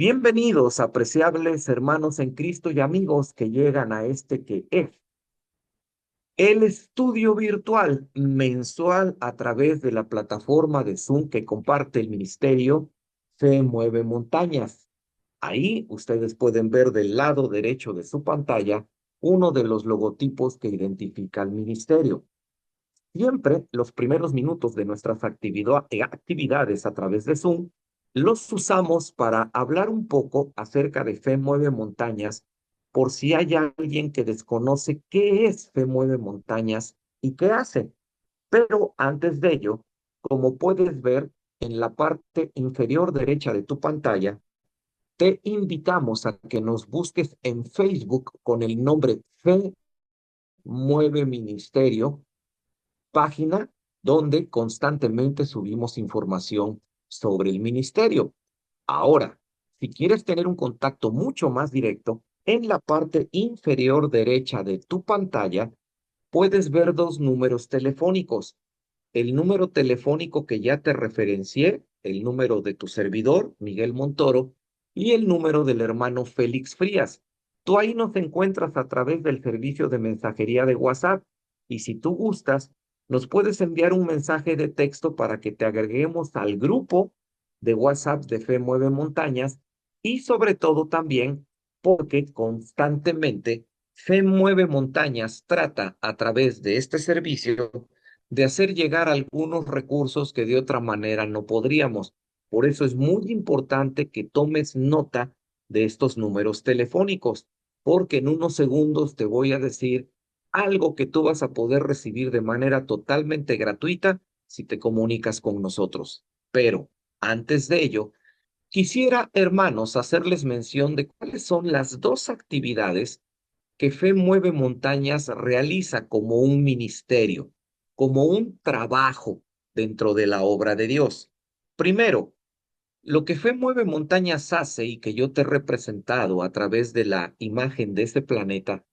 Bienvenidos, apreciables hermanos en Cristo y amigos que llegan a este que es el estudio virtual mensual a través de la plataforma de Zoom que comparte el ministerio Fe Mueve Montañas. Ahí ustedes pueden ver del lado derecho de su pantalla uno de los logotipos que identifica al ministerio. Siempre los primeros minutos de nuestras actividades a través de Zoom los usamos para hablar un poco acerca de Fe Mueve Montañas, por si hay alguien que desconoce qué es Fe Mueve Montañas y qué hace. Pero antes de ello, como puedes ver en la parte inferior derecha de tu pantalla, te invitamos a que nos busques en Facebook con el nombre Fe Mueve Ministerio, página donde constantemente subimos información sobre el ministerio. Ahora, si quieres tener un contacto mucho más directo, en la parte inferior derecha de tu pantalla puedes ver dos números telefónicos. El número telefónico que ya te referencié, el número de tu servidor, Miguel Montoro, y el número del hermano Félix Frías. Tú ahí nos encuentras a través del servicio de mensajería de WhatsApp y si tú gustas, nos puedes enviar un mensaje de texto para que te agreguemos al grupo de WhatsApp de Fe Mueve Montañas y sobre todo también porque constantemente Fe Mueve Montañas trata a través de este servicio de hacer llegar algunos recursos que de otra manera no podríamos. Por eso es muy importante que tomes nota de estos números telefónicos, porque en unos segundos te voy a decir algo que tú vas a poder recibir de manera totalmente gratuita si te comunicas con nosotros. Pero antes de ello, quisiera, hermanos, hacerles mención de cuáles son las dos actividades que Fe Mueve Montañas realiza como un ministerio, como un trabajo dentro de la obra de Dios. Primero, lo que Fe Mueve Montañas hace y que yo te he representado a través de la imagen de ese planeta,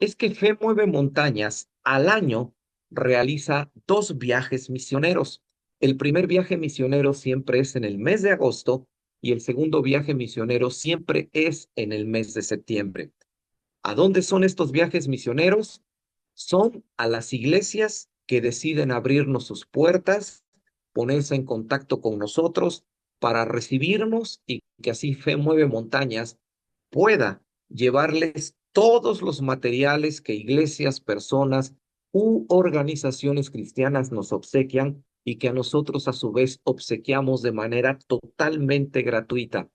es que Fe Mueve Montañas al año realiza dos viajes misioneros. El primer viaje misionero siempre es en el mes de agosto y el segundo viaje misionero siempre es en el mes de septiembre. ¿A dónde son estos viajes misioneros? Son a las iglesias que deciden abrirnos sus puertas, ponerse en contacto con nosotros para recibirnos y que así Fe Mueve Montañas pueda llevarles todos los materiales que iglesias, personas u organizaciones cristianas nos obsequian y que a nosotros a su vez obsequiamos de manera totalmente gratuita.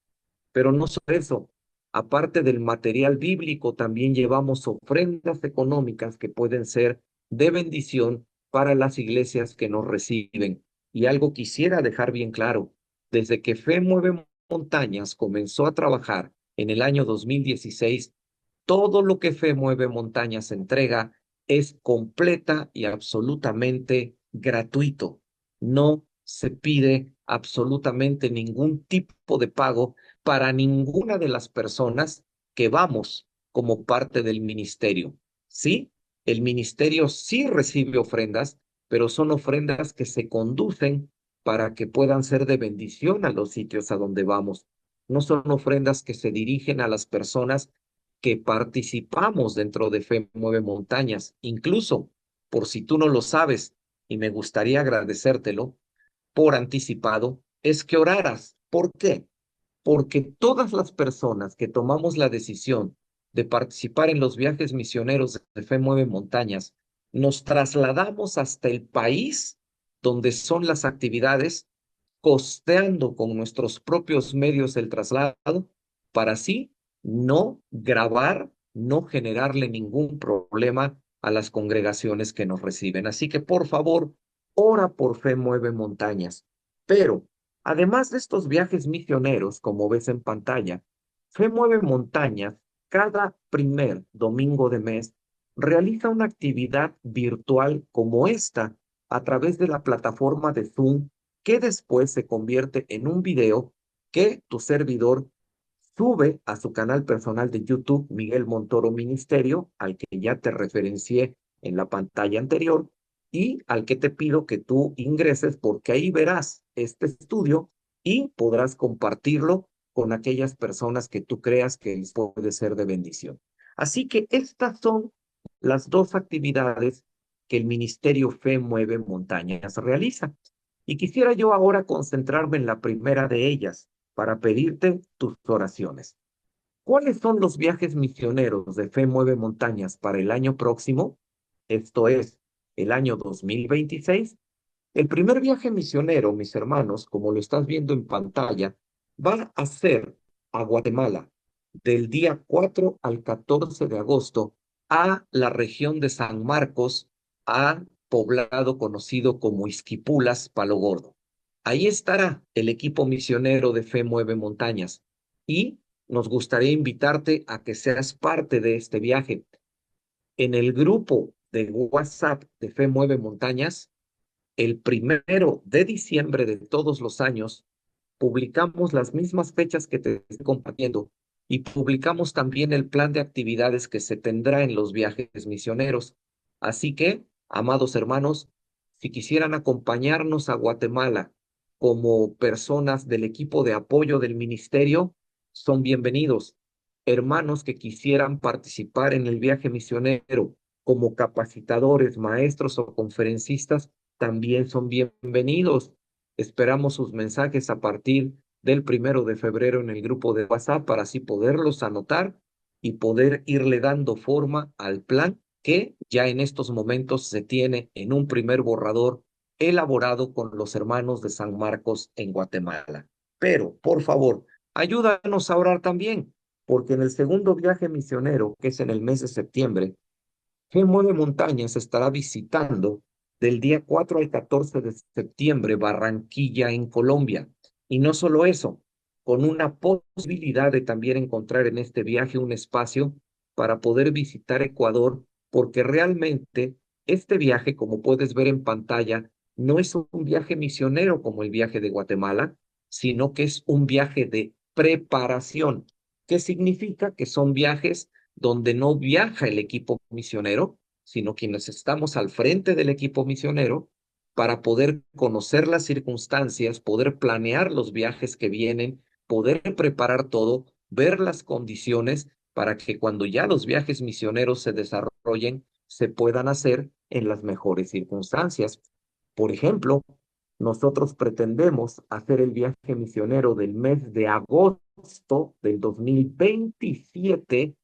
Pero no solo eso, aparte del material bíblico, también llevamos ofrendas económicas que pueden ser de bendición para las iglesias que nos reciben. Y algo quisiera dejar bien claro, desde que Fe Mueve Montañas comenzó a trabajar en el año 2016, todo lo que Fe Mueve Montañas entrega es completa y absolutamente gratuito. No se pide absolutamente ningún tipo de pago para ninguna de las personas que vamos como parte del ministerio. Sí, el ministerio sí recibe ofrendas, pero son ofrendas que se conducen para que puedan ser de bendición a los sitios a donde vamos. No son ofrendas que se dirigen a las personas que participamos dentro de Fe Mueve Montañas. Incluso, por si tú no lo sabes, y me gustaría agradecértelo por anticipado, es que oraras. ¿Por qué? Porque todas las personas que tomamos la decisión de participar en los viajes misioneros de Fe Mueve Montañas, nos trasladamos hasta el país donde son las actividades, costeando con nuestros propios medios el traslado, para así no grabar, no generarle ningún problema a las congregaciones que nos reciben. Así que por favor, ora por Fe Mueve Montañas. Pero además de estos viajes misioneros, como ves en pantalla, Fe Mueve Montañas, cada primer domingo de mes, realiza una actividad virtual como esta a través de la plataforma de Zoom, que después se convierte en un video que tu servidor sube a su canal personal de YouTube, Miguel Montoro Ministerio, al que ya te referencié en la pantalla anterior, y al que te pido que tú ingreses porque ahí verás este estudio y podrás compartirlo con aquellas personas que tú creas que les puede ser de bendición. Así que estas son las dos actividades que el Ministerio Fe Mueve Montañas realiza. Y quisiera yo ahora concentrarme en la primera de ellas para pedirte tus oraciones. ¿Cuáles son los viajes misioneros de Fe Mueve Montañas para el año próximo? Esto es, el año 2026. El primer viaje misionero, mis hermanos, como lo estás viendo en pantalla, va a ser a Guatemala del día 4 al 14 de agosto a la región de San Marcos, a poblado conocido como Izquipulas, Palo Gordo. Ahí estará el equipo misionero de Fe Mueve Montañas y nos gustaría invitarte a que seas parte de este viaje. En el grupo de WhatsApp de Fe Mueve Montañas, el 1 de diciembre de todos los años, publicamos las mismas fechas que te estoy compartiendo y publicamos también el plan de actividades que se tendrá en los viajes misioneros. Así que, amados hermanos, si quisieran acompañarnos a Guatemala como personas del equipo de apoyo del ministerio, son bienvenidos. Hermanos que quisieran participar en el viaje misionero como capacitadores, maestros o conferencistas, también son bienvenidos. Esperamos sus mensajes a partir del 1 de febrero en el grupo de WhatsApp para así poderlos anotar y poder irle dando forma al plan que ya en estos momentos se tiene en un primer borrador elaborado con los hermanos de San Marcos en Guatemala. Pero, por favor, ayúdanos a orar también, porque en el segundo viaje misionero, que es en el mes de septiembre, Fe Mueve Montañas estará visitando del día 4 al 14 de septiembre Barranquilla en Colombia. Y no solo eso, con una posibilidad de también encontrar en este viaje un espacio para poder visitar Ecuador, porque realmente este viaje, como puedes ver en pantalla, no es un viaje misionero como el viaje de Guatemala, sino que es un viaje de preparación. ¿Qué significa? Que son viajes donde no viaja el equipo misionero, sino quienes estamos al frente del equipo misionero para poder conocer las circunstancias, poder planear los viajes que vienen, poder preparar todo, ver las condiciones para que cuando ya los viajes misioneros se desarrollen, se puedan hacer en las mejores circunstancias. Por ejemplo, nosotros pretendemos hacer el viaje misionero del mes de agosto del 2027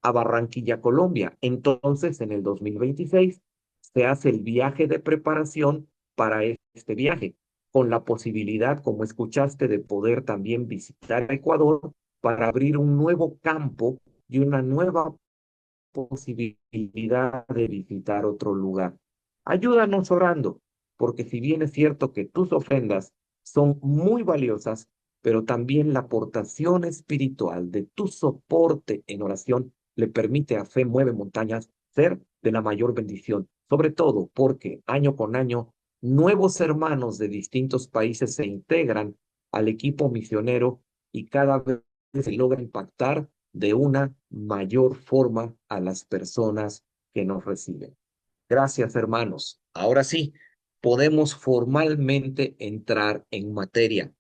a Barranquilla, Colombia. Entonces, en el 2026 se hace el viaje de preparación para este viaje, con la posibilidad, como escuchaste, de poder también visitar Ecuador para abrir un nuevo campo y una nueva posibilidad de visitar otro lugar. Ayúdanos orando, porque si bien es cierto que tus ofrendas son muy valiosas, pero también la aportación espiritual de tu soporte en oración le permite a Fe Mueve Montañas ser de la mayor bendición, sobre todo porque año con año nuevos hermanos de distintos países se integran al equipo misionero y cada vez se logra impactar de una mayor forma a las personas que nos reciben. Gracias, hermanos. Ahora sí, podemos formalmente entrar en materia.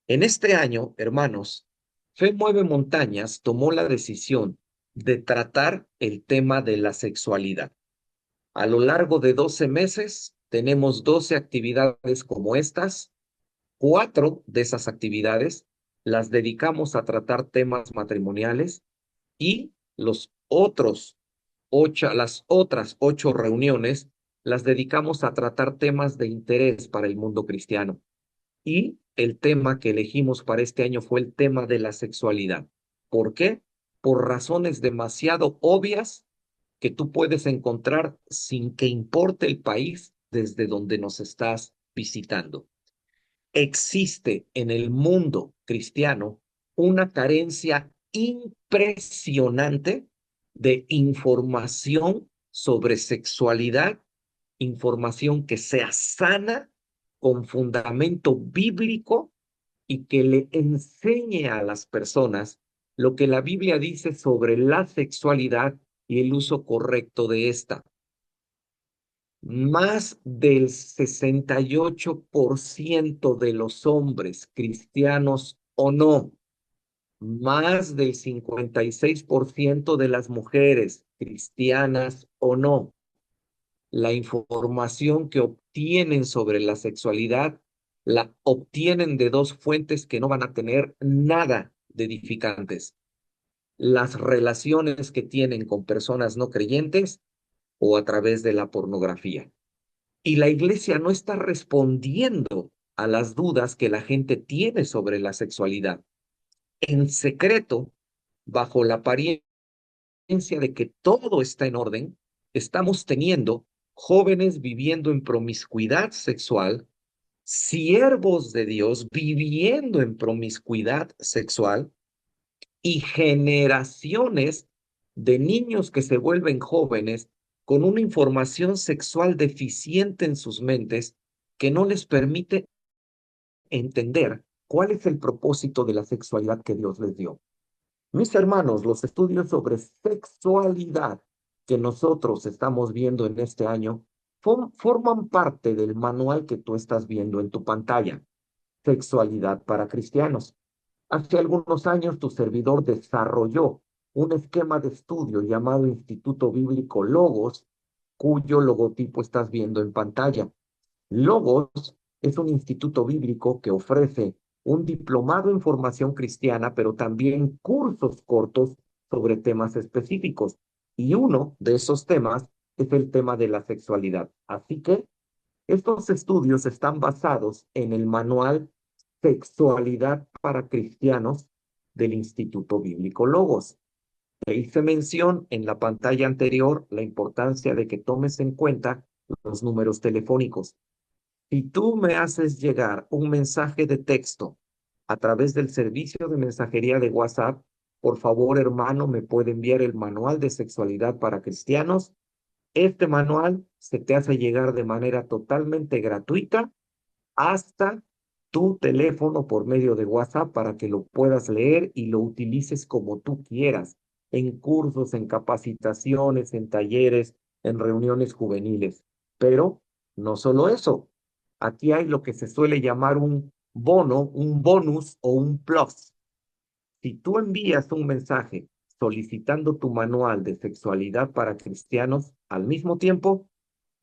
En este año, hermanos, Fe Mueve Montañas tomó la decisión de tratar el tema de la sexualidad. A lo largo de 12 meses, tenemos 12 actividades como estas. 4 de esas actividades las dedicamos a tratar temas matrimoniales y las otras 8 reuniones las dedicamos a tratar temas de interés para el mundo cristiano. Y el tema que elegimos para este año fue el tema de la sexualidad. ¿Por qué? Por razones demasiado obvias que tú puedes encontrar sin que importe el país desde donde nos estás visitando. Existe en el mundo cristiano una carencia impresionante de información sobre sexualidad, información que sea sana, con fundamento bíblico y que le enseñe a las personas lo que la Biblia dice sobre la sexualidad y el uso correcto de esta. Más del 68% de los hombres, cristianos o no, más del 56% de las mujeres, cristianas o no, la información que obtienen sobre la sexualidad la obtienen de dos fuentes que no van a tener nada de edificantes: las relaciones que tienen con personas no creyentes o a través de la pornografía. Y la iglesia no está respondiendo a las dudas que la gente tiene sobre la sexualidad. En secreto, bajo la apariencia de que todo está en orden, estamos teniendo jóvenes viviendo en promiscuidad sexual, siervos de Dios viviendo en promiscuidad sexual y generaciones de niños que se vuelven jóvenes con una información sexual deficiente en sus mentes que no les permite entender cuál es el propósito de la sexualidad que Dios les dio. Mis hermanos, los estudios sobre sexualidad que nosotros estamos viendo en este año forman parte del manual que tú estás viendo en tu pantalla, Sexualidad para Cristianos. Hace algunos años tu servidor desarrolló un esquema de estudio llamado Instituto Bíblico Logos, cuyo logotipo estás viendo en pantalla. Logos es un instituto bíblico que ofrece un diplomado en formación cristiana, pero también cursos cortos sobre temas específicos. Y uno de esos temas es el tema de la sexualidad. Así que estos estudios están basados en el manual Sexualidad para Cristianos del Instituto Bíblico Logos. Te hice mención en la pantalla anterior la importancia de que tomes en cuenta los números telefónicos. Si tú me haces llegar un mensaje de texto a través del servicio de mensajería de WhatsApp, por favor, hermano, me puede enviar el manual de sexualidad para cristianos. Este manual se te hace llegar de manera totalmente gratuita hasta tu teléfono por medio de WhatsApp para que lo puedas leer y lo utilices como tú quieras, en cursos, en capacitaciones, en talleres, en reuniones juveniles. Pero no solo eso, aquí hay lo que se suele llamar un bono, un bonus o un plus. Si tú envías un mensaje solicitando tu manual de sexualidad para cristianos al mismo tiempo,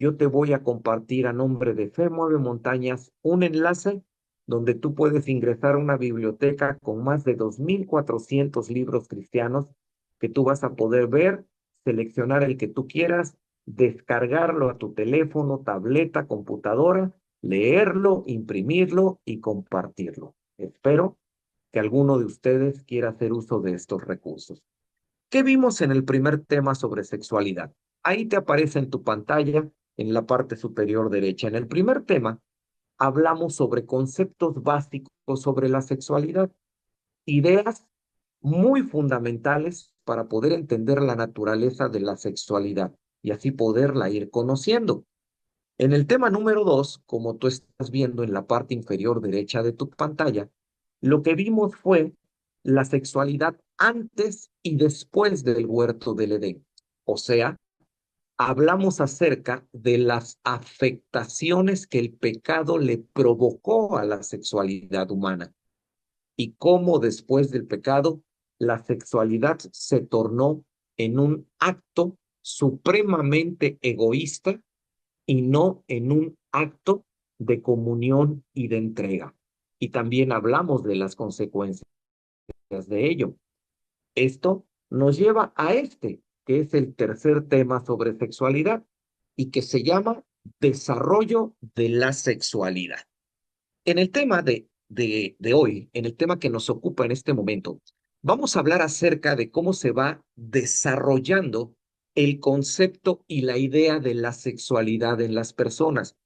yo te voy a compartir a nombre de Fe Mueve Montañas un enlace donde tú puedes ingresar a una biblioteca con más de 2.400 libros cristianos que tú vas a poder ver, seleccionar el que tú quieras, descargarlo a tu teléfono, tableta, computadora, leerlo, imprimirlo y compartirlo. Espero que alguno de ustedes quiera hacer uso de estos recursos. ¿Qué vimos en el primer tema sobre sexualidad? Ahí te aparece en tu pantalla, en la parte superior derecha. En el primer tema, hablamos sobre conceptos básicos sobre la sexualidad, ideas muy fundamentales para poder entender la naturaleza de la sexualidad y así poderla ir conociendo. En el tema número 2, como tú estás viendo en la parte inferior derecha de tu pantalla, lo que vimos fue la sexualidad antes y después del huerto del Edén. O sea, hablamos acerca de las afectaciones que el pecado le provocó a la sexualidad humana y cómo después del pecado la sexualidad se tornó en un acto supremamente egoísta y no en un acto de comunión y de entrega. Y también hablamos de las consecuencias de ello. Esto nos lleva a este, que es el tercer tema sobre sexualidad y que se llama desarrollo de la sexualidad. En el tema de hoy, en el tema que nos ocupa en este momento, vamos a hablar acerca de cómo se va desarrollando el concepto y la idea de la sexualidad en las personas,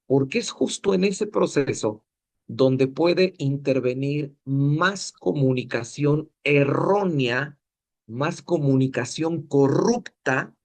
porque es justo en ese proceso donde puede intervenir más comunicación errónea, más comunicación corrupta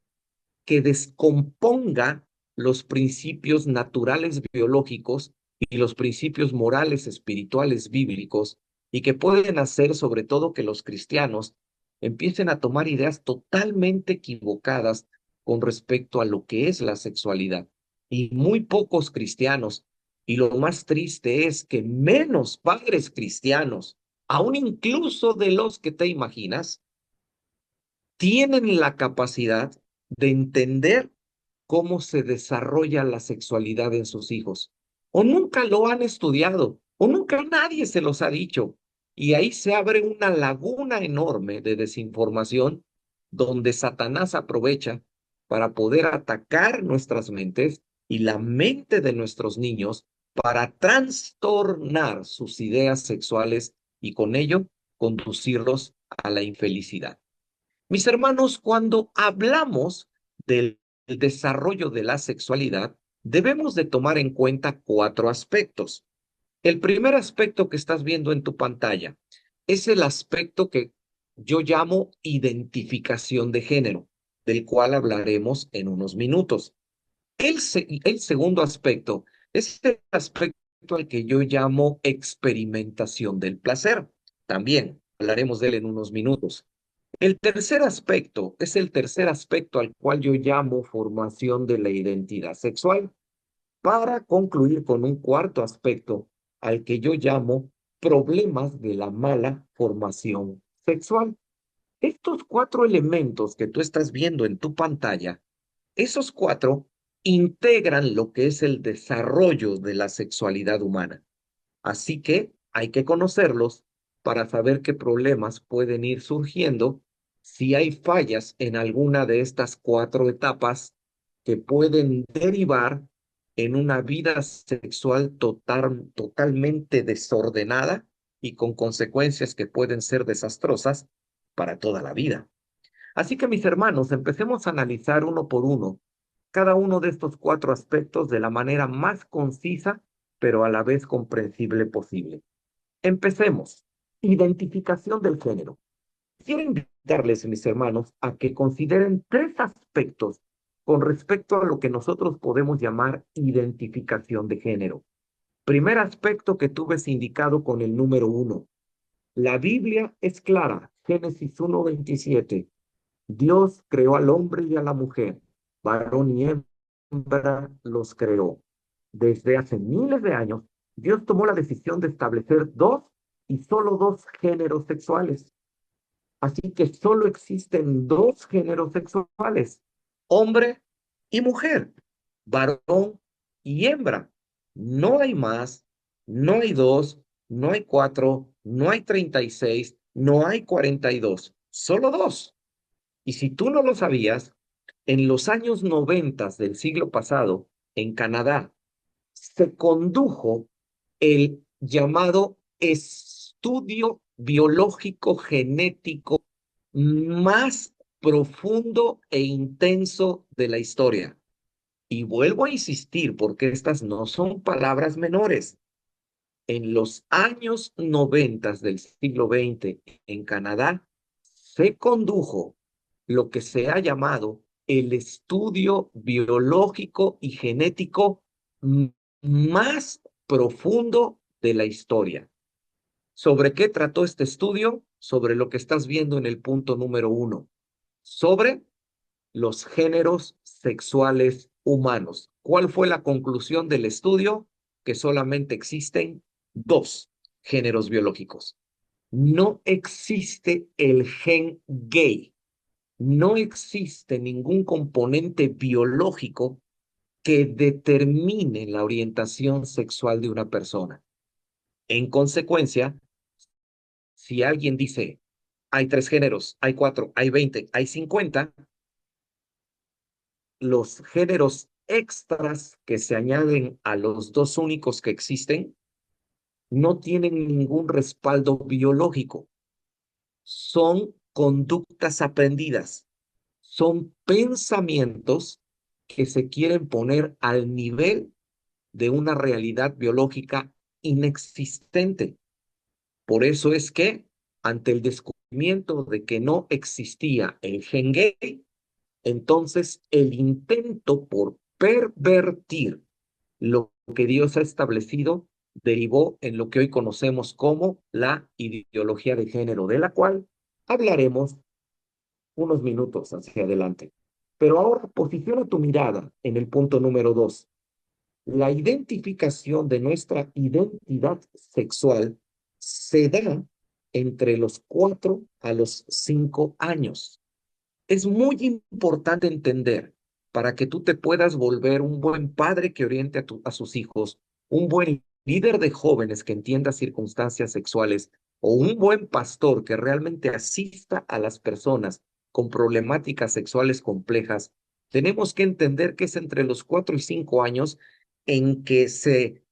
que descomponga los principios naturales biológicos y los principios morales espirituales bíblicos y que pueden hacer sobre todo que los cristianos empiecen a tomar ideas totalmente equivocadas con respecto a lo que es la sexualidad. Y muy pocos cristianos, y lo más triste es que menos padres cristianos aún incluso de los que te imaginas, tienen la capacidad de entender cómo se desarrolla la sexualidad en sus hijos. O nunca lo han estudiado, o nunca nadie se los ha dicho. Y ahí se abre una laguna enorme de desinformación donde Satanás aprovecha para poder atacar nuestras mentes y la mente de nuestros niños para trastornar sus ideas sexuales y con ello conducirlos a la infelicidad. Mis hermanos, cuando hablamos del desarrollo de la sexualidad, debemos de tomar en cuenta cuatro aspectos. El primer aspecto que estás viendo en tu pantalla es el aspecto que yo llamo identificación de género, del cual hablaremos en unos minutos. El segundo aspecto es el aspecto al que yo llamo experimentación del placer. También hablaremos de él en unos minutos. El tercer aspecto es el tercer aspecto al cual yo llamo formación de la identidad sexual, para concluir con un cuarto aspecto al que yo llamo problemas de la mala formación sexual. Estos cuatro elementos que tú estás viendo en tu pantalla, esos cuatro integran lo que es el desarrollo de la sexualidad humana. Así que hay que conocerlos para saber qué problemas pueden ir surgiendo si hay fallas en alguna de estas cuatro etapas que pueden derivar en una vida sexual totalmente desordenada y con consecuencias que pueden ser desastrosas para toda la vida. Así que mis hermanos, empecemos a analizar uno por uno cada uno de estos cuatro aspectos de la manera más concisa, pero a la vez comprensible posible. Empecemos. Identificación del género. Quiero invitarles, mis hermanos, a que consideren tres aspectos con respecto a lo que nosotros podemos llamar identificación de género. Primer aspecto que tú ves indicado con el número 1. La Biblia es clara. Génesis 1:27. Dios creó al hombre y a la mujer, varón y hembra los creó. Desde hace miles de años, Dios tomó la decisión de establecer dos y solo dos géneros sexuales. Así que solo existen dos géneros sexuales, hombre y mujer, varón y hembra. No hay más, no hay dos, no hay cuatro, no hay 36, no hay 42, solo dos. Y si tú no lo sabías, en los años 90 del siglo pasado, en Canadá, se condujo el llamado estudio biológico genético más profundo e intenso de la historia. Y vuelvo a insistir porque estas no son palabras menores. En los años 90 del siglo XX en Canadá se condujo lo que se ha llamado el estudio biológico y genético más profundo de la historia. ¿Sobre qué trató este estudio? Sobre lo que estás viendo en el punto número 1, sobre los géneros sexuales humanos. ¿Cuál fue la conclusión del estudio? Que solamente existen dos géneros biológicos. No existe el gen gay. No existe ningún componente biológico que determine la orientación sexual de una persona. En consecuencia, si alguien dice, hay tres géneros, hay cuatro, hay 20, hay 50, los géneros extras que se añaden a los dos únicos que existen no tienen ningún respaldo biológico. Son conductas aprendidas, son pensamientos que se quieren poner al nivel de una realidad biológica inexistente. Por eso es que, ante el descubrimiento de que no existía el gen gay, entonces el intento por pervertir lo que Dios ha establecido derivó en lo que hoy conocemos como la ideología de género, de la cual hablaremos unos minutos hacia adelante. Pero ahora posiciona tu mirada en el punto número 2. La identificación de nuestra identidad sexual se da entre los 4 a los 5 años. Es muy importante entender para que tú te puedas volver un buen padre que oriente a sus hijos, un buen líder de jóvenes que entienda circunstancias sexuales o un buen pastor que realmente asista a las personas con problemáticas sexuales complejas. Tenemos que entender que es entre los 4 y 5 años en que se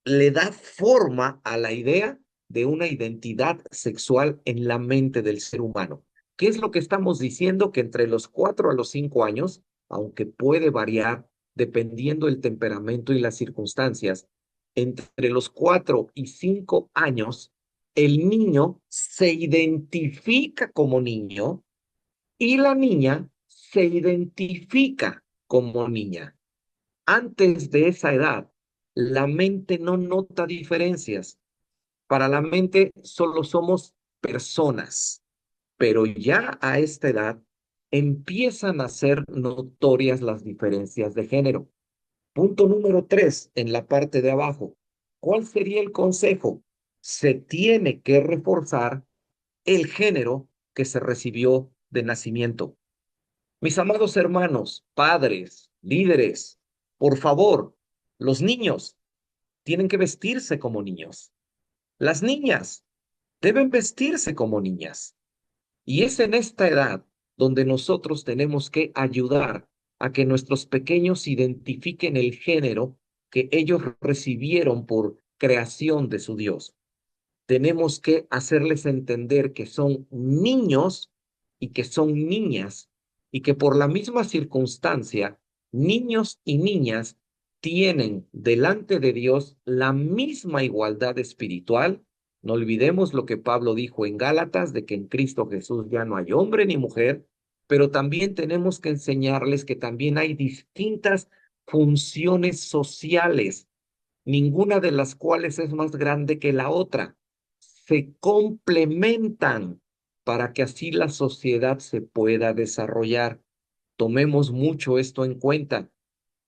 le da forma a la idea de una identidad sexual en la mente del ser humano. ¿Qué es lo que estamos diciendo? Que entre los 4 a los 5 años, aunque puede variar dependiendo el temperamento y las circunstancias, entre los 4 y 5 años, el niño se identifica como niño y la niña se identifica como niña. Antes de esa edad, la mente no nota diferencias. Para la mente solo somos personas, pero ya a esta edad empiezan a ser notorias las diferencias de género. Punto número 3, en la parte de abajo. ¿Cuál sería el consejo? Se tiene que reforzar el género que se recibió de nacimiento. Mis amados hermanos, padres, líderes, por favor, los niños tienen que vestirse como niños. Las niñas deben vestirse como niñas. Y es en esta edad donde nosotros tenemos que ayudar a que nuestros pequeños identifiquen el género que ellos recibieron por creación de su Dios. Tenemos que hacerles entender que son niños y que son niñas y que por la misma circunstancia, niños y niñas tienen delante de Dios la misma igualdad espiritual. No olvidemos lo que Pablo dijo en Gálatas, de que en Cristo Jesús ya no hay hombre ni mujer, pero también tenemos que enseñarles que también hay distintas funciones sociales, ninguna de las cuales es más grande que la otra. Se complementan para que así la sociedad se pueda desarrollar. Tomemos mucho esto en cuenta.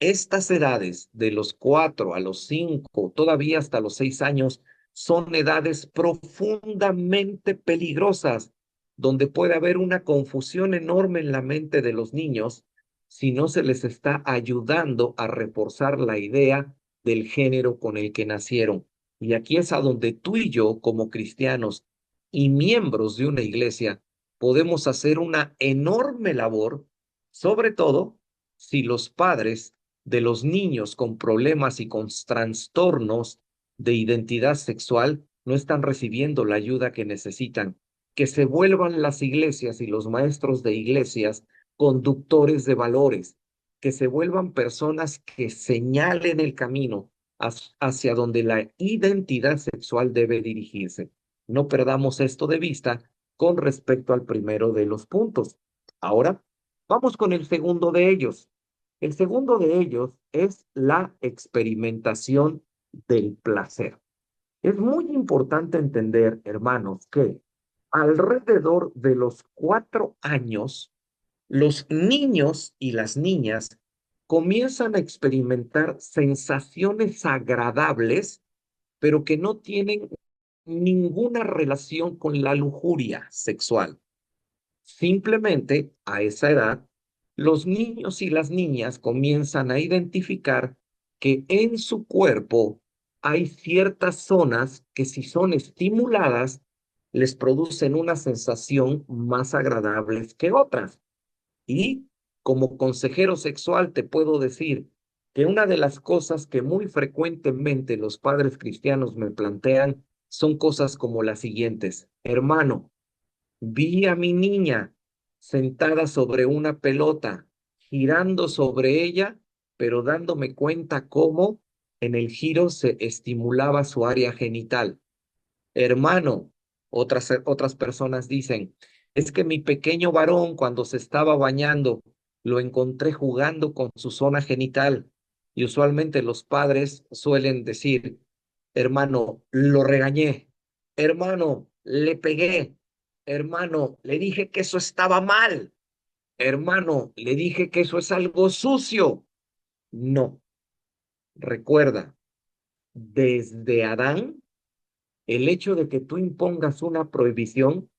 Estas edades, de los 4 a los 5, todavía hasta los 6 años, son edades profundamente peligrosas, donde puede haber una confusión enorme en la mente de los niños si no se les está ayudando a reforzar la idea del género con el que nacieron. Y aquí es a donde tú y yo, como cristianos y miembros de una iglesia, podemos hacer una enorme labor, sobre todo si los padres de los niños con problemas y con trastornos de identidad sexual no están recibiendo la ayuda que necesitan. Que se vuelvan las iglesias y los maestros de iglesias conductores de valores, que se vuelvan personas que señalen el camino hacia donde la identidad sexual debe dirigirse. No perdamos esto de vista con respecto al primero de los puntos. Ahora, vamos con el segundo de ellos. El segundo de ellos es la experimentación del placer. Es muy importante entender, hermanos, que alrededor de los 4 años, los niños y las niñas comienzan a experimentar sensaciones agradables, pero que no tienen ninguna relación con la lujuria sexual. Simplemente a esa edad, los niños y las niñas comienzan a identificar que en su cuerpo hay ciertas zonas que si son estimuladas, les producen una sensación más agradable que otras. Y como consejero sexual te puedo decir que una de las cosas que muy frecuentemente los padres cristianos me plantean son cosas como las siguientes. Hermano, vi a mi niña sentada sobre una pelota, girando sobre ella, pero dándome cuenta cómo en el giro se estimulaba su área genital. Hermano, otras personas dicen, es que mi pequeño varón cuando se estaba bañando lo encontré jugando con su zona genital y usualmente los padres suelen decir, hermano, lo regañé, hermano, le pegué, hermano, le dije que eso estaba mal, hermano, le dije que eso es algo sucio. No, recuerda, desde Adán El hecho de que tú impongas una prohibición,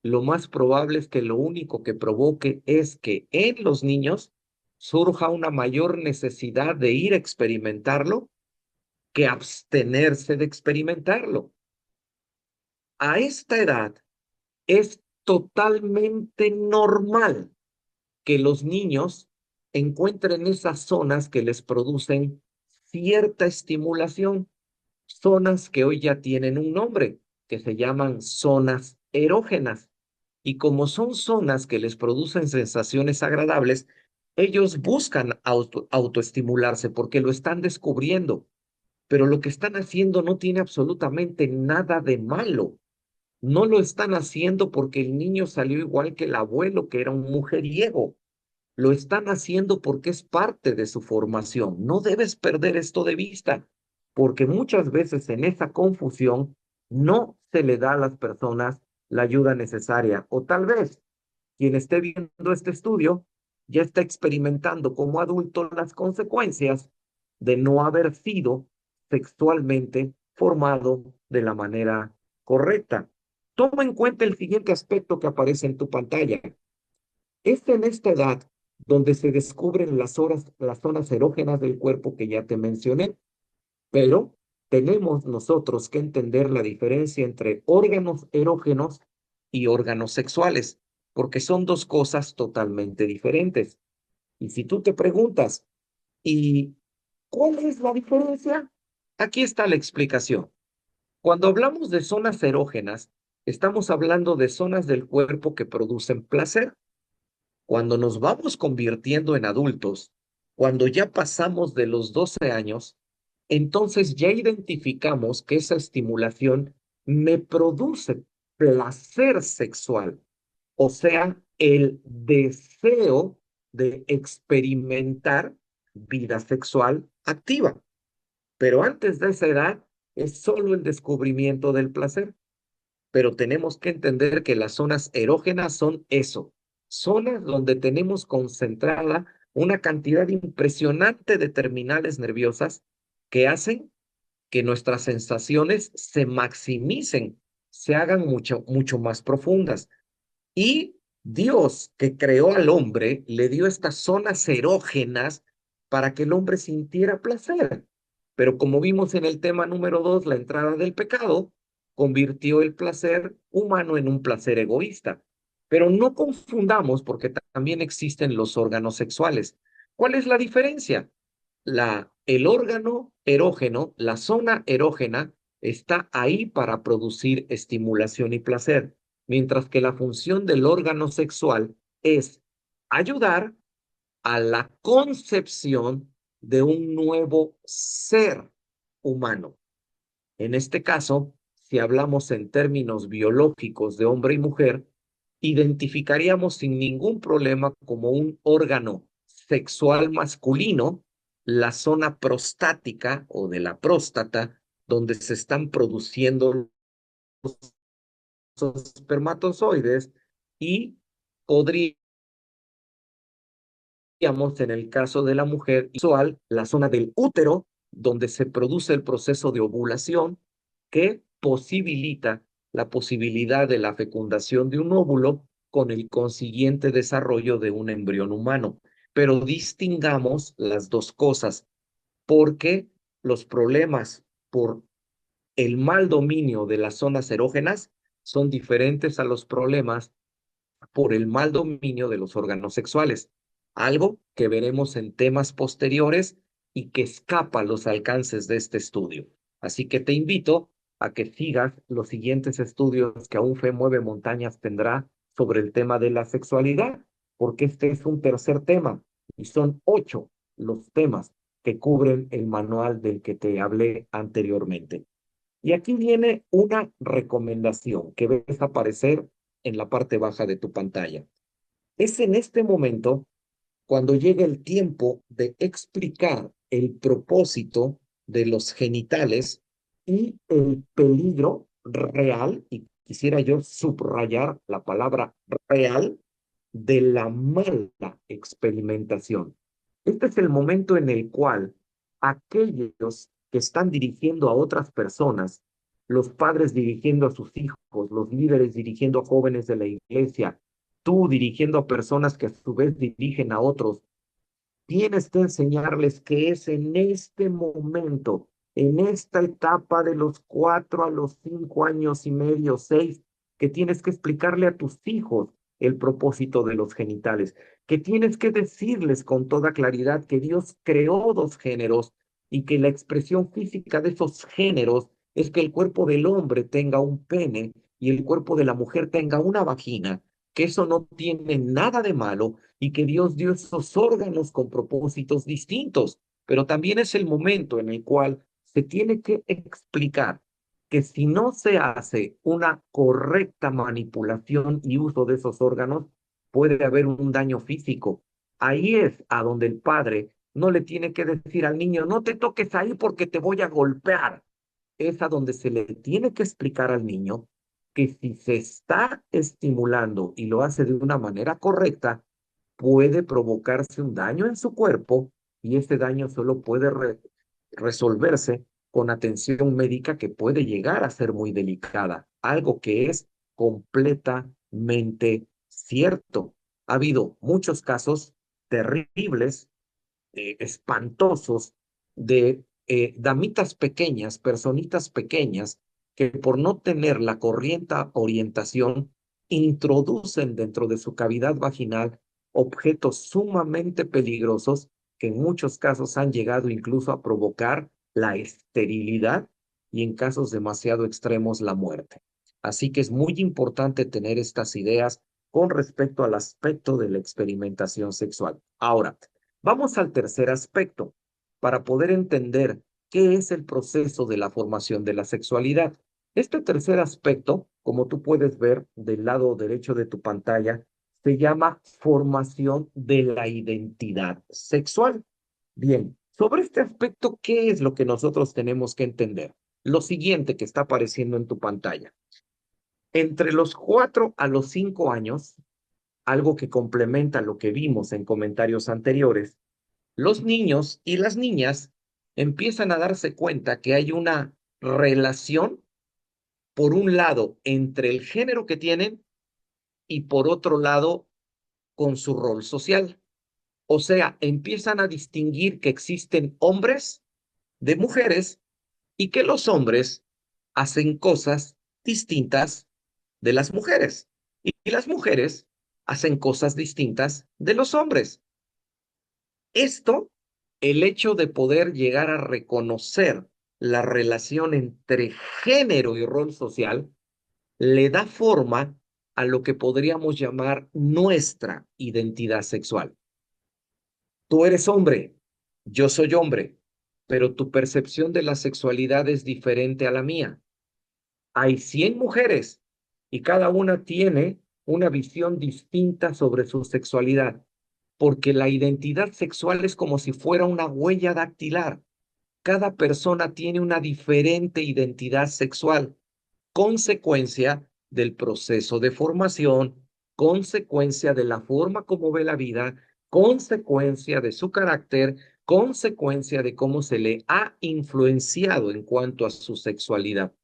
lo más probable es que lo único que provoque es que en los niños surja una mayor necesidad de ir a experimentarlo que abstenerse de experimentarlo. A esta edad es totalmente normal que los niños encuentren esas zonas que les producen cierta estimulación, zonas que hoy ya tienen un nombre, que se llaman zonas erógenas. Y como son zonas que les producen sensaciones agradables, ellos buscan autoestimularse porque lo están descubriendo, pero lo que están haciendo no tiene absolutamente nada de malo. No lo están haciendo porque el niño salió igual que el abuelo, que era un mujeriego. Lo están haciendo porque es parte de su formación. No debes perder esto de vista, porque muchas veces en esa confusión no se le da a las personas la ayuda necesaria. O tal vez quien esté viendo este estudio ya está experimentando como adulto las consecuencias de no haber sido sexualmente formado de la manera correcta. Toma en cuenta el siguiente aspecto que aparece en tu pantalla. Es en esta edad donde se descubren las zonas erógenas del cuerpo que ya te mencioné, pero tenemos nosotros que entender la diferencia entre órganos erógenos y órganos sexuales, porque son dos cosas totalmente diferentes. Y si tú te preguntas, ¿y cuál es la diferencia? Aquí está la explicación. Cuando hablamos de zonas erógenas, estamos hablando de zonas del cuerpo que producen placer. Cuando nos vamos convirtiendo en adultos, cuando ya pasamos de los 12 años, entonces ya identificamos que esa estimulación me produce placer sexual, o sea, el deseo de experimentar vida sexual activa. Pero antes de esa edad es solo el descubrimiento del placer, pero tenemos que entender que las zonas erógenas son eso, zonas donde tenemos concentrada una cantidad impresionante de terminales nerviosas que hacen que nuestras sensaciones se maximicen, se hagan mucho más profundas. Y Dios, que creó al hombre, le dio estas zonas erógenas para que el hombre sintiera placer. Pero como vimos en el tema número 2, la entrada del pecado convirtió el placer humano en un placer egoísta. Pero no confundamos porque también existen los órganos sexuales. ¿Cuál es la diferencia? El órgano erógeno, la zona erógena, está ahí para producir estimulación y placer, mientras que la función del órgano sexual es ayudar a la concepción de un nuevo ser humano. En este caso, si hablamos en términos biológicos de hombre y mujer, identificaríamos sin ningún problema como un órgano sexual masculino la zona prostática o de la próstata, donde se están produciendo los espermatozoides y podríamos, en el caso de la mujer sexual, la zona del útero, donde se produce el proceso de ovulación que posibilita la posibilidad de la fecundación de un óvulo con el consiguiente desarrollo de un embrión humano. Pero distingamos las dos cosas, porque los problemas por el mal dominio de las zonas erógenas son diferentes a los problemas por el mal dominio de los órganos sexuales, algo que veremos en temas posteriores y que escapa a los alcances de este estudio. Así que te invito a que sigas los siguientes estudios que aún Fe Mueve Montañas tendrá sobre el tema de la sexualidad, porque este es un tercer tema y son 8 los temas que cubren el manual del que te hablé anteriormente. Y aquí viene una recomendación que ves aparecer en la parte baja de tu pantalla. Es en este momento cuando llega el tiempo de explicar el propósito de los genitales y el peligro real, y quisiera yo subrayar la palabra real, de la mala experimentación. Este es el momento en el cual aquellos que están dirigiendo a otras personas los padres dirigiendo a sus hijos, los líderes dirigiendo a jóvenes de la iglesia, tú dirigiendo a personas que a su vez dirigen a otros. Tienes que enseñarles que es en este momento, en esta etapa de los 4 a los 5 años y medio, 6, que tienes que explicarle a tus hijos el propósito de los genitales, que tienes que decirles con toda claridad que Dios creó dos géneros y que la expresión física de esos géneros es que el cuerpo del hombre tenga un pene y el cuerpo de la mujer tenga una vagina, que eso no tiene nada de malo y que Dios dio esos órganos con propósitos distintos, pero también es el momento en el cual se tiene que explicar que si no se hace una correcta manipulación y uso de esos órganos, puede haber un daño físico. Ahí es a donde el padre no le tiene que decir al niño, no te toques ahí porque te voy a golpear. Es a donde se le tiene que explicar al niño que si se está estimulando y lo hace de una manera correcta, puede provocarse un daño en su cuerpo y este daño solo puede resolverse con atención médica que puede llegar a ser muy delicada, algo que es completamente cierto. Ha habido muchos casos terribles, espantosos, de damitas pequeñas, personitas pequeñas, que por no tener la corriente orientación, introducen dentro de su cavidad vaginal objetos sumamente peligrosos que en muchos casos han llegado incluso a provocar la esterilidad y en casos demasiado extremos la muerte. Así que es muy importante tener estas ideas con respecto al aspecto de la experimentación sexual. Ahora, vamos al tercer aspecto para poder entender qué es el proceso de la formación de la sexualidad. Este tercer aspecto, como tú puedes ver del lado derecho de tu pantalla, se llama formación de la identidad sexual. Bien, sobre este aspecto, ¿qué es lo que nosotros tenemos que entender? Lo siguiente que está apareciendo en tu pantalla. Entre los 4 a los 5 años, algo que complementa lo que vimos en comentarios anteriores, los niños y las niñas empiezan a darse cuenta que hay una relación, por un lado, entre el género que tienen y por otro lado, con su rol social. O sea, empiezan a distinguir que existen hombres de mujeres y que los hombres hacen cosas distintas de las mujeres y las mujeres hacen cosas distintas de los hombres. Esto, el hecho de poder llegar a reconocer la relación entre género y rol social, le da forma a lo que podríamos llamar nuestra identidad sexual. Tú eres hombre, yo soy hombre, pero tu percepción de la sexualidad es diferente a la mía. Hay 100 mujeres y cada una tiene una visión distinta sobre su sexualidad, porque la identidad sexual es como si fuera una huella dactilar. Cada persona tiene una diferente identidad sexual, consecuencia del proceso de formación, consecuencia de la forma como ve la vida, consecuencia de su carácter, consecuencia de cómo se le ha influenciado en cuanto a su sexualidad.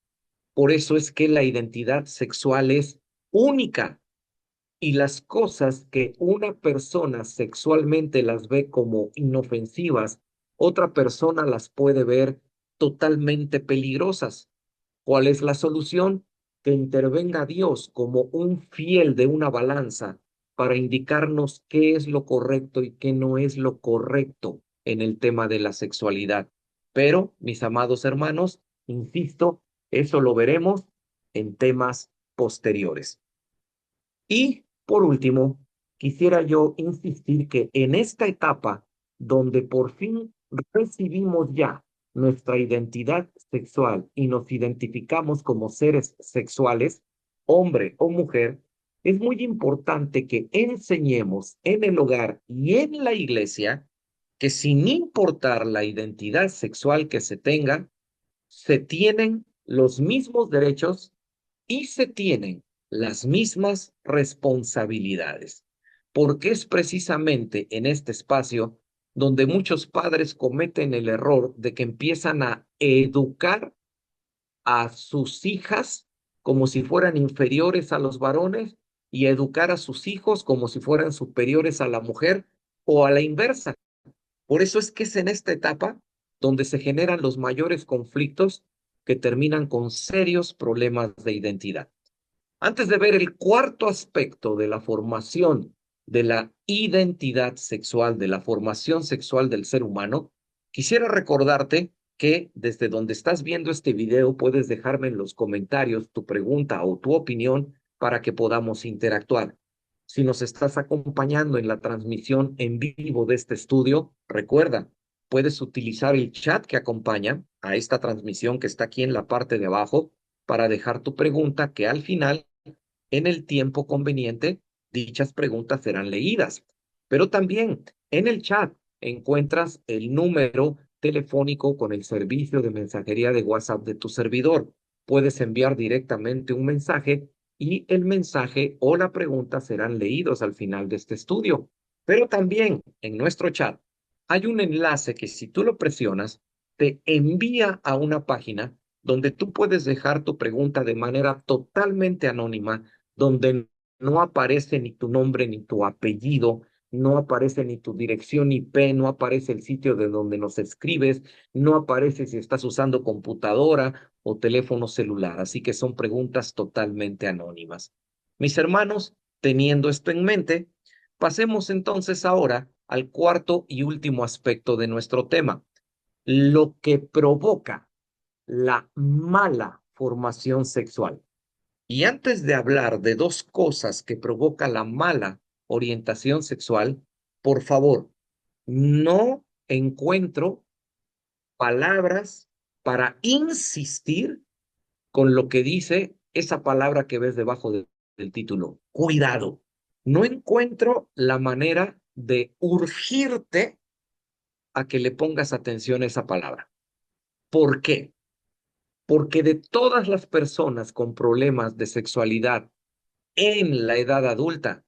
Por eso es que la identidad sexual es única y las cosas que una persona sexualmente las ve como inofensivas, otra persona las puede ver totalmente peligrosas. ¿Cuál es la solución? Que intervenga Dios como un fiel de una balanza para indicarnos qué es lo correcto y qué no es lo correcto en el tema de la sexualidad. Pero, mis amados hermanos, insisto, eso lo veremos en temas posteriores. Y por último, quisiera yo insistir que en esta etapa donde por fin recibimos ya nuestra identidad sexual y nos identificamos como seres sexuales, hombre o mujer, es muy importante que enseñemos en el hogar y en la iglesia que sin importar la identidad sexual que se tenga, se tienen los mismos derechos y se tienen las mismas responsabilidades, porque es precisamente en este espacio donde muchos padres cometen el error de que empiezan a educar a sus hijas como si fueran inferiores a los varones y educar a sus hijos como si fueran superiores a la mujer o a la inversa. Por eso es que es en esta etapa donde se generan los mayores conflictos que terminan con serios problemas de identidad. Antes de ver el cuarto aspecto de la formación de la identidad sexual, de la formación sexual del ser humano, quisiera recordarte que desde donde estás viendo este video puedes dejarme en los comentarios tu pregunta o tu opinión para que podamos interactuar. Si nos estás acompañando en la transmisión en vivo de este estudio, recuerda, puedes utilizar el chat que acompaña a esta transmisión que está aquí en la parte de abajo para dejar tu pregunta que al final en el tiempo conveniente, dichas preguntas serán leídas. Pero también en el chat encuentras el número telefónico con el servicio de mensajería de WhatsApp de tu servidor. Puedes enviar directamente un mensaje y el mensaje o la pregunta serán leídos al final de este estudio. Pero también en nuestro chat hay un enlace que si tú lo presionas, te envía a una página donde tú puedes dejar tu pregunta de manera totalmente anónima donde no aparece ni tu nombre ni tu apellido, no aparece ni tu dirección IP, no aparece el sitio de donde nos escribes, no aparece si estás usando computadora o teléfono celular. Así que son preguntas totalmente anónimas. Mis hermanos, teniendo esto en mente, pasemos entonces ahora al cuarto y último aspecto de nuestro tema, lo que provoca la mala formación sexual. Y antes de hablar de dos cosas que provoca la mala orientación sexual, por favor, no encuentro palabras para insistir con lo que dice esa palabra que ves del título, cuidado. No encuentro la manera de urgirte a que le pongas atención a esa palabra. ¿Por qué? Porque de todas las personas con problemas de sexualidad en la edad adulta,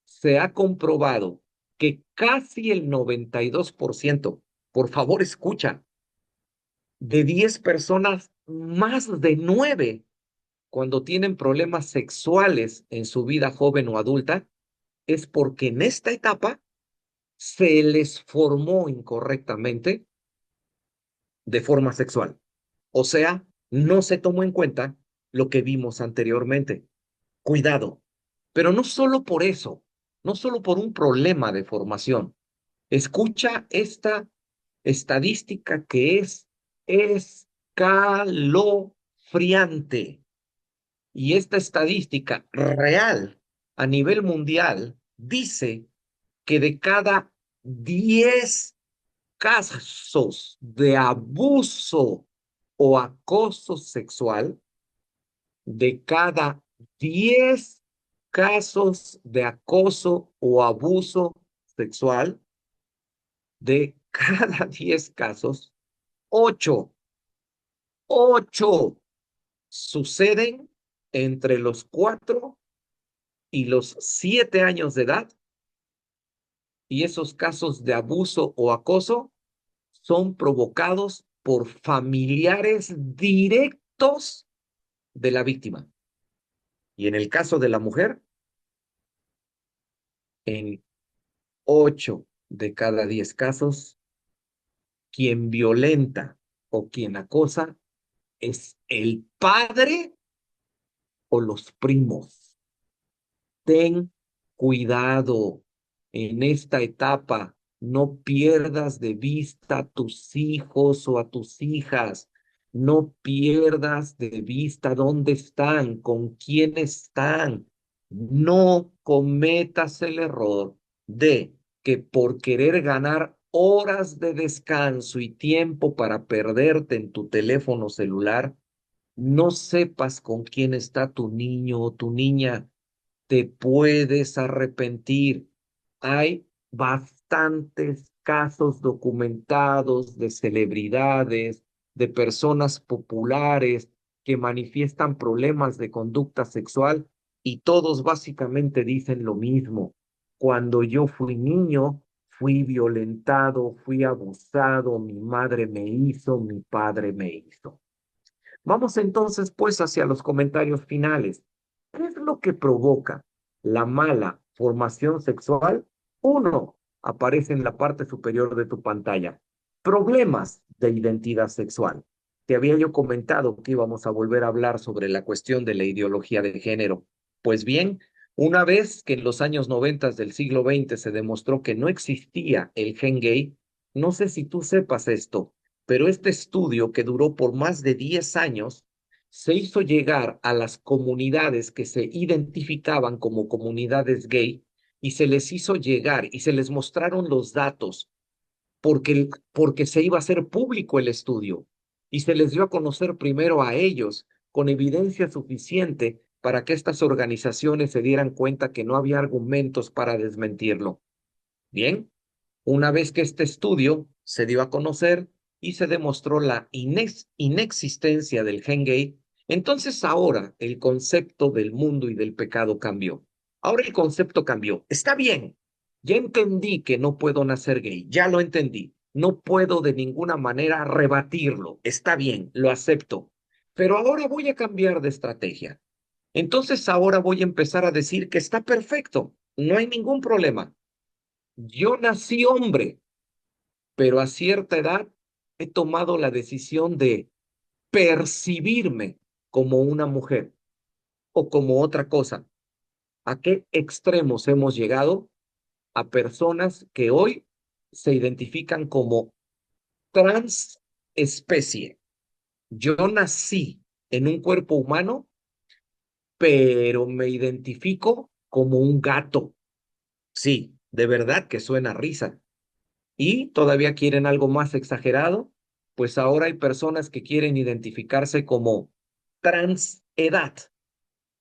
se ha comprobado que casi el 92%, por favor escucha, de 10 personas, más de 9, cuando tienen problemas sexuales en su vida joven o adulta, es porque en esta etapa se les formó incorrectamente de forma sexual. O sea, no se tomó en cuenta lo que vimos anteriormente. Cuidado, pero no solo por eso, no solo por un problema de formación. Escucha esta estadística que es escalofriante. Y esta estadística real a nivel mundial dice que de cada 10 casos de abuso o acoso sexual, de cada 10 casos de acoso o abuso sexual, de cada 10 casos, 8, 8 suceden entre los 4 y los 7 años de edad, y esos casos de abuso o acoso son provocados por familiares directos de la víctima. Y en el caso de la mujer, en 8 de cada 10 casos, quien violenta o quien acosa es el padre o los primos. Ten cuidado en esta etapa. No pierdas de vista a tus hijos o a tus hijas. No pierdas de vista dónde están, con quién están. No cometas el error de que por querer ganar horas de descanso y tiempo para perderte en tu teléfono celular, no sepas con quién está tu niño o tu niña, te puedes arrepentir. Hay bastantes casos documentados de celebridades, de personas populares que manifiestan problemas de conducta sexual y todos básicamente dicen lo mismo. Cuando yo fui niño, fui violentado, fui abusado, mi madre me hizo, mi padre me hizo. Vamos entonces pues hacia los comentarios finales. ¿Qué es lo que provoca la mala formación sexual? Uno, aparece en la parte superior de tu pantalla. Problemas de identidad sexual. Te había yo comentado que íbamos a volver a hablar sobre la cuestión de la ideología de género. Pues bien, una vez que en los años 90 del siglo XX se demostró que no existía el gen gay, no sé si tú sepas esto, pero este estudio, que duró por más de 10 años, se hizo llegar a las comunidades que se identificaban como comunidades gay y se les hizo llegar y se les mostraron los datos porque se iba a hacer público el estudio y se les dio a conocer primero a ellos con evidencia suficiente para que estas organizaciones se dieran cuenta que no había argumentos para desmentirlo. Bien, una vez que este estudio se dio a conocer y se demostró la inexistencia del gen gay, entonces ahora el concepto del mundo y del pecado cambió. Ahora el concepto cambió. Está bien, ya entendí que no puedo nacer gay, ya lo entendí. No puedo de ninguna manera rebatirlo. Está bien, lo acepto. Pero ahora voy a cambiar de estrategia. Entonces ahora voy a empezar a decir que está perfecto, no hay ningún problema. Yo nací hombre, pero a cierta edad he tomado la decisión de percibirme como una mujer o como otra cosa. ¿A qué extremos hemos llegado? A personas que hoy se identifican como transespecie. Yo nací en un cuerpo humano, pero me identifico como un gato. Sí, de verdad que suena a risa. Y todavía quieren algo más exagerado, pues ahora hay personas que quieren identificarse como transedad,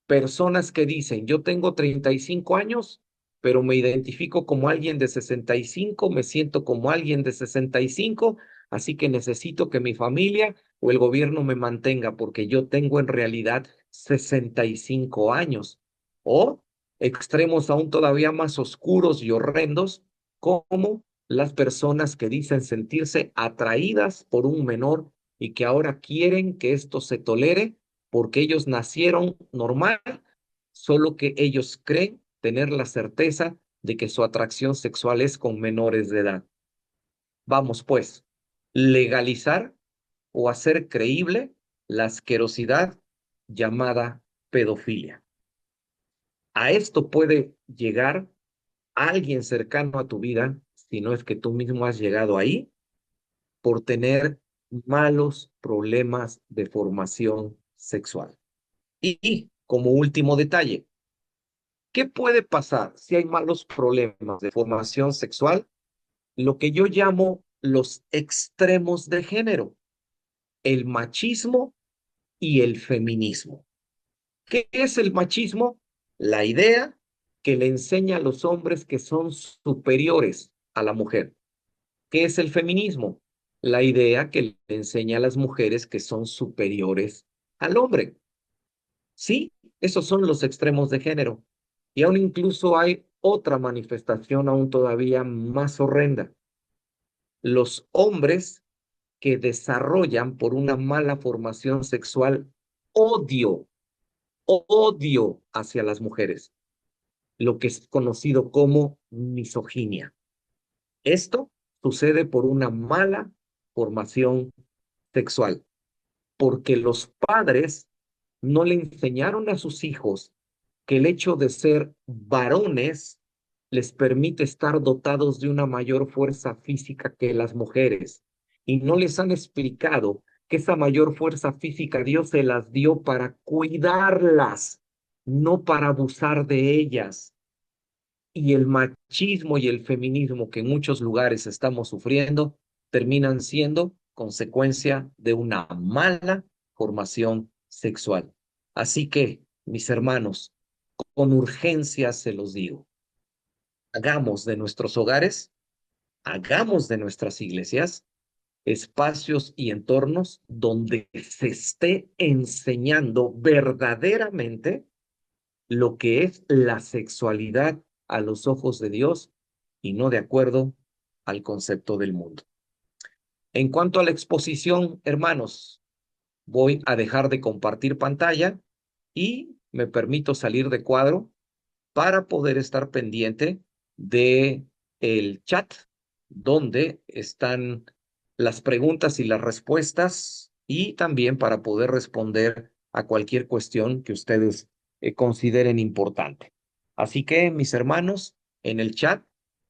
personas que dicen, yo tengo 35 años, pero me identifico como alguien de 65, me siento como alguien de 65, así que necesito que mi familia o el gobierno me mantenga porque yo tengo en realidad 65 años. O extremos aún todavía más oscuros y horrendos, como las personas que dicen sentirse atraídas por un menor y que ahora quieren que esto se tolere porque ellos nacieron normal, solo que ellos creen tener la certeza de que su atracción sexual es con menores de edad. Vamos pues, legalizar o hacer creíble la asquerosidad llamada pedofilia. A esto puede llegar alguien cercano a tu vida, si no es que tú mismo has llegado ahí, por tener malos problemas de formación sexual. Y como último detalle, ¿qué puede pasar si hay malos problemas de formación sexual? Lo que yo llamo los extremos de género, el machismo y el feminismo. ¿Qué es el machismo? La idea que le enseña a los hombres que son superiores a la mujer. ¿Qué es el feminismo? La idea que le enseña a las mujeres que son superiores al hombre. Sí, esos son los extremos de género. Y aún incluso hay otra manifestación aún todavía más horrenda. Los hombres que desarrollan por una mala formación sexual odio, odio hacia las mujeres, lo que es conocido como misoginia. Esto sucede por una mala formación sexual, porque los padres no le enseñaron a sus hijos que el hecho de ser varones les permite estar dotados de una mayor fuerza física que las mujeres. Y no les han explicado que esa mayor fuerza física Dios se las dio para cuidarlas, no para abusar de ellas. Y el machismo y el feminismo que en muchos lugares estamos sufriendo terminan siendo consecuencia de una mala formación sexual. Así que, mis hermanos, con urgencia se los digo, hagamos de nuestros hogares, hagamos de nuestras iglesias espacios y entornos donde se esté enseñando verdaderamente lo que es la sexualidad a los ojos de Dios y no de acuerdo al concepto del mundo. En cuanto a la exposición, hermanos, Voy a dejar de compartir pantalla y me permito salir de cuadro para poder estar pendiente de el chat donde están las preguntas y las respuestas y también para poder responder a cualquier cuestión que ustedes consideren importante. Así que, mis hermanos, en el chat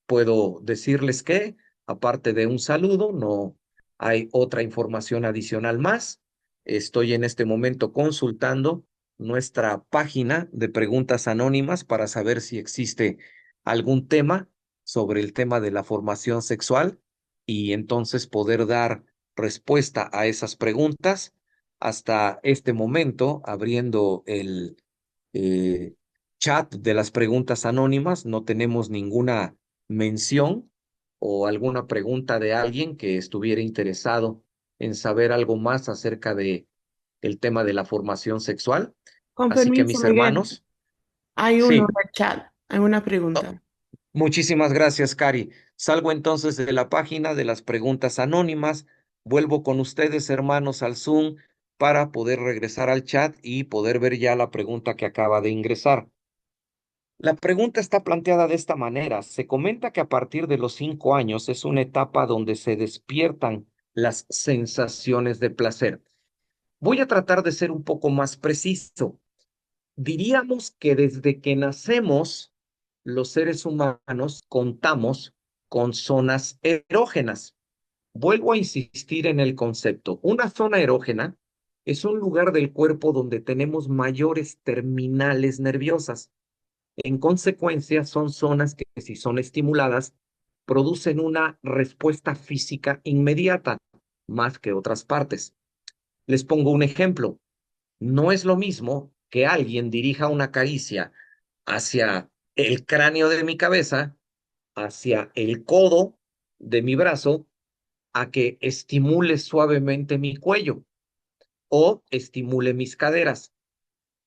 puedo decirles que, aparte de un saludo, no hay otra información adicional más. Estoy en este momento consultando nuestra página de preguntas anónimas para saber si existe algún tema sobre el tema de la formación sexual y entonces poder dar respuesta a esas preguntas. Hasta este momento, abriendo el eh, chat de las preguntas anónimas, no tenemos ninguna mención o alguna pregunta de alguien que estuviera interesado en saber algo más acerca de el tema de la formación sexual. Con Así que permiso, mis Miguel, hermanos, hay uno sí, en el chat, hay una oh, pregunta. muchísimas gracias, Cari. Salgo entonces de la página de las preguntas anónimas, vuelvo con ustedes, hermanos, al Zoom para poder regresar al chat y poder ver ya la pregunta que acaba de ingresar. La pregunta está planteada de esta manera. Se comenta que a partir de los 5 años es una etapa donde se despiertan las sensaciones de placer. Voy a tratar de ser un poco más preciso. Diríamos que desde que nacemos, los seres humanos contamos con zonas erógenas. Vuelvo a insistir en el concepto. Una zona erógena es un lugar del cuerpo donde tenemos mayores terminales nerviosas. En consecuencia, son zonas que, si son estimuladas, producen una respuesta física inmediata, más que otras partes. Les pongo un ejemplo. No es lo mismo que alguien dirija una caricia hacia el cráneo de mi cabeza, hacia el codo de mi brazo, a que estimule suavemente mi cuello o estimule mis caderas,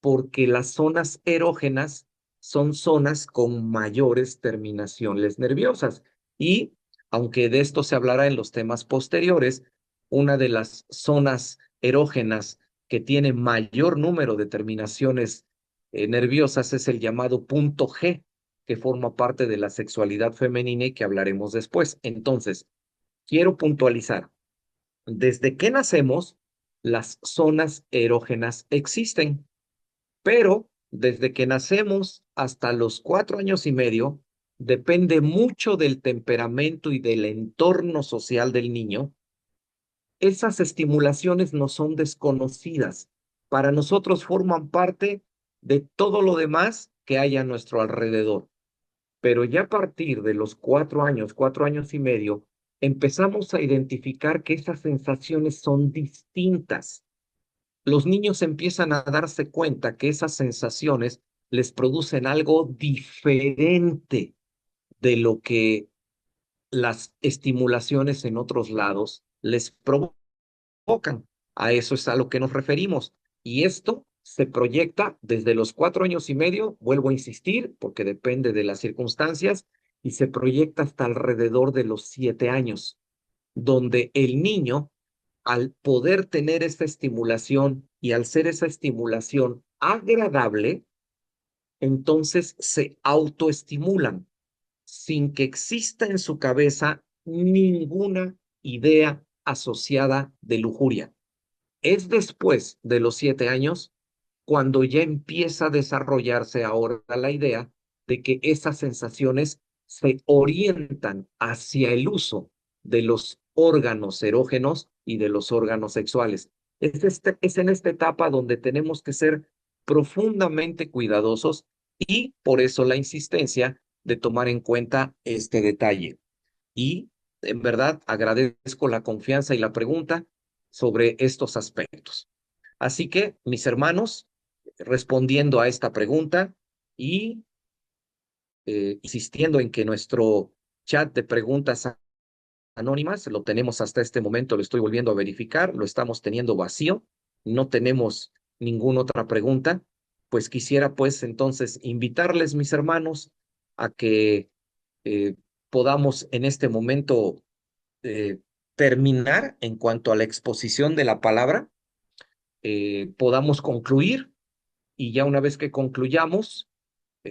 porque las zonas erógenas son zonas con mayores terminaciones nerviosas. Y aunque de esto se hablará en los temas posteriores, una de las zonas erógenas que tiene mayor número de terminaciones nerviosas es el llamado punto G, que forma parte de la sexualidad femenina y que hablaremos después. Entonces, quiero puntualizar, desde que nacemos, las zonas erógenas existen, pero desde que nacemos hasta los 4 años y medio, depende mucho del temperamento y del entorno social del niño. Esas estimulaciones no son desconocidas. Para nosotros forman parte de todo lo demás que hay a nuestro alrededor. Pero ya a partir de los 4 años, 4 años y medio, empezamos a identificar que esas sensaciones son distintas. Los niños empiezan a darse cuenta que esas sensaciones les producen algo diferente de lo que las estimulaciones en otros lados les provocan. A eso es a lo que nos referimos. Y esto se proyecta desde los 4 años y medio, vuelvo a insistir, porque depende de las circunstancias, y se proyecta hasta alrededor de los 7 años, donde el niño, al poder tener esta estimulación y al ser esa estimulación agradable, entonces se autoestimulan sin que exista en su cabeza ninguna idea asociada de lujuria. Es después de los 7 años cuando ya empieza a desarrollarse ahora la idea de que esas sensaciones se orientan hacia el uso de los órganos erógenos y de los órganos sexuales. Es en esta etapa donde tenemos que ser profundamente cuidadosos y por eso la insistencia de tomar en cuenta este detalle. Y en verdad agradezco la confianza y la pregunta sobre estos aspectos. Así que, mis hermanos, respondiendo a esta pregunta y insistiendo en que nuestro chat de preguntas anónimas lo tenemos hasta este momento, lo estoy volviendo a verificar, lo estamos teniendo vacío, no tenemos ninguna otra pregunta, pues quisiera pues entonces invitarles, mis hermanos, a que eh, podamos en este momento eh, terminar en cuanto a la exposición de la palabra podamos concluir y ya una vez que concluyamos,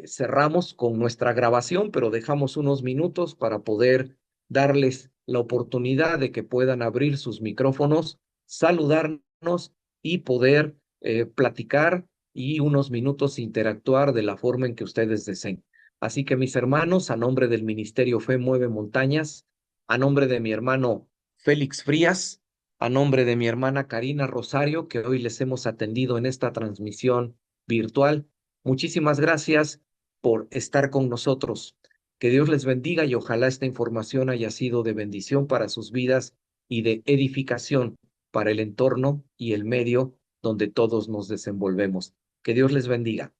cerramos con nuestra grabación, pero dejamos unos minutos para poder darles la oportunidad de que puedan abrir sus micrófonos, saludarnos y poder platicar y unos minutos interactuar de la forma en que ustedes deseen. Así que mis hermanos, a nombre del Ministerio Fe Mueve Montañas, a nombre de mi hermano Félix Frías, a nombre de mi hermana Karina Rosario, que hoy les hemos atendido en esta transmisión virtual, muchísimas gracias por estar con nosotros. Que Dios les bendiga y ojalá esta información haya sido de bendición para sus vidas y de edificación para el entorno y el medio donde todos nos desenvolvemos. Que Dios les bendiga.